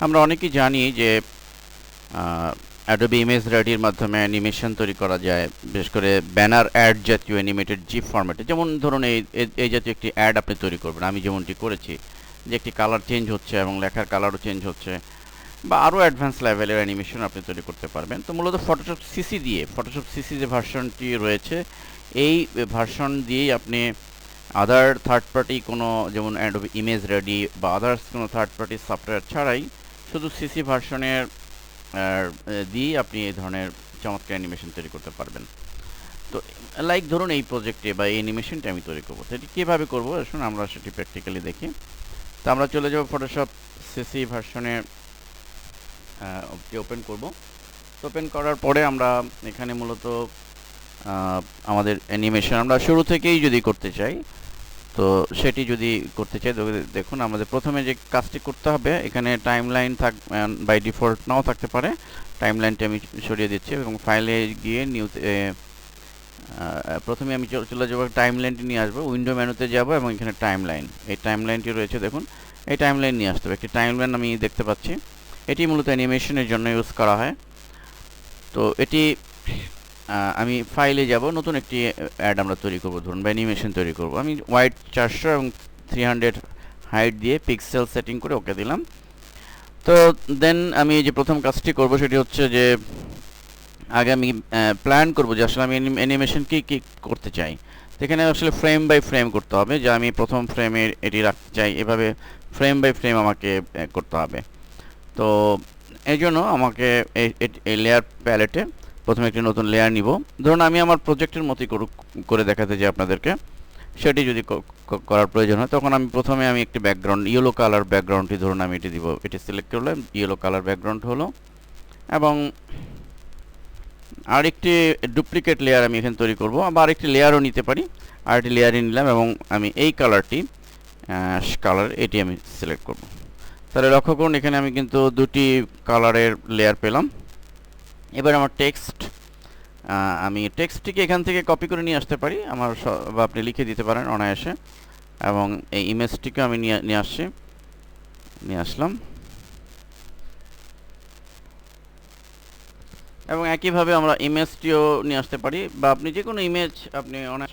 আমরা অনেকেই জানি যে অ্যাডোবি ইমেজ রেডির মাধ্যমে অ্যানিমেশন তৈরি করা যায়, বিশেষ করে ব্যানার অ্যাড জাতীয় অ্যানিমেটেড জিপ ফরম্যাটে। যেমন ধরুন এই জাতীয় একটি অ্যাড আপনি তৈরি করবেন, আমি যেমনটি করেছি, যে একটি কালার চেঞ্জ হচ্ছে এবং লেখার কালারও চেঞ্জ হচ্ছে, বা আরও অ্যাডভান্স লেভেলের অ্যানিমেশন আপনি তৈরি করতে পারবেন। তো মূলত ফটোশপ সিসি যে ভার্সনটি রয়েছে, এই ভার্সন দিয়েই আপনি আদার থার্ড পার্টি কোনো, যেমন অ্যাডোবি ইমেজ রেডি বা আদার্স কোনো থার্ড পার্টি সফটওয়্যার ছাড়াই শুধু সিসি ভার্সনের দিয়ে আপনি এই ধরনের চমৎকার অ্যানিমেশন তৈরি করতে পারবেন। তো লাইক ধরুন এই প্রজেক্টে বা এই অ্যানিমেশনটা আমি তৈরি করবো, সেটি কীভাবে করবো আসুন আমরা সেটি প্র্যাকটিক্যালি দেখি। তো আমরা চলে যাব ফটোশপ সিসি ভার্সনের ওপেন করব। তো ওপেন করার পরে আমরা এখানে মূলত আমাদের অ্যানিমেশন আমরা শুরু থেকেই যদি করতে চাই, তো সেটি যদি করতে চাই, দেখুন আমাদের প্রথমে যে কাজটি করতে হবে, এখানে টাইমলাইন বাই ডিফল্ট নাও থাকতে পারে। টাইমলাইনটি আমি সরিয়ে দিচ্ছি এবং ফাইলে গিয়ে প্রথমে আমি চলে যাবো, টাইমলাইনটি নিয়ে আসবো, উইন্ডো মেনুতে যাব এবং এখানে টাইমলাইন, এই টাইমলাইনটি রয়েছে দেখুন, এই টাইমলাইন নিয়ে আসতে হবে। একটি টাইমলাইন আমি দেখতে পাচ্ছি, এটি মূলত অ্যানিমেশনের জন্য ইউজ করা হয়। তো এটি আমি ফাইলে যাব, নতুন একটি অ্যাড আমরা তৈরি করব, ধরুন বা অ্যানিমেশন তৈরি করব। আমি হোয়াইট 400 এবং 300 হাইট দিয়ে পিক্সেল সেটিং করে ওকে দিলাম। তো দেন আমি যে প্রথম কাজটি করব সেটি হচ্ছে যে আগে আমি প্ল্যান করব যে আসলে আমি অ্যানিমেশন কি করতে চাই। এখানে আসলে ফ্রেম বাই ফ্রেম করতে হবে, যে আমি প্রথম ফ্রেমে এটি রাখতে চাই, এভাবে ফ্রেম বাই ফ্রেম আমাকে করতে হবে। তো এই জন্য আমাকে এই লেয়ার প্যালেটে প্রথমে একটি নতুন লেয়ার নিব। ধরুন আমি আমার প্রজেক্টের মতোই করে দেখাতে চাই আপনাদেরকে, সেটি যদি করার প্রয়োজন হয়, তখন আমি প্রথমে একটি ব্যাকগ্রাউন্ড, ইয়েলো কালার ব্যাকগ্রাউন্ডটি ধরুন আমি এটি দিব, এটি সিলেক্ট করলাম, ইয়েলো কালার ব্যাকগ্রাউন্ড হলো। এবং আরেকটি ডুপ্লিকেট লেয়ার আমি এখানে তৈরি করব, বা আরেকটি লেয়ারও নিতে পারি, আরেকটি লেয়ারই নিলাম এবং আমি এই কালারটি এটি আমি সিলেক্ট করব। তাহলে লক্ষ্য করুন এখানে আমি কিন্তু দুটি কালারের লেয়ার পেলাম। এবার আমার আমি টেক্সটটিকে এখান থেকে কপি করে নিয়ে আসতে পারি, বা আপনি লিখে দিতে পারেন অনায়াসে। এবং এই ইমেজটিকে আমি নিয়ে আসলাম এবং একইভাবে আমরা ইমেজটিও নিয়ে আসতে পারি, বা আপনি যে কোনো ইমেজ আপনি অনায়াসে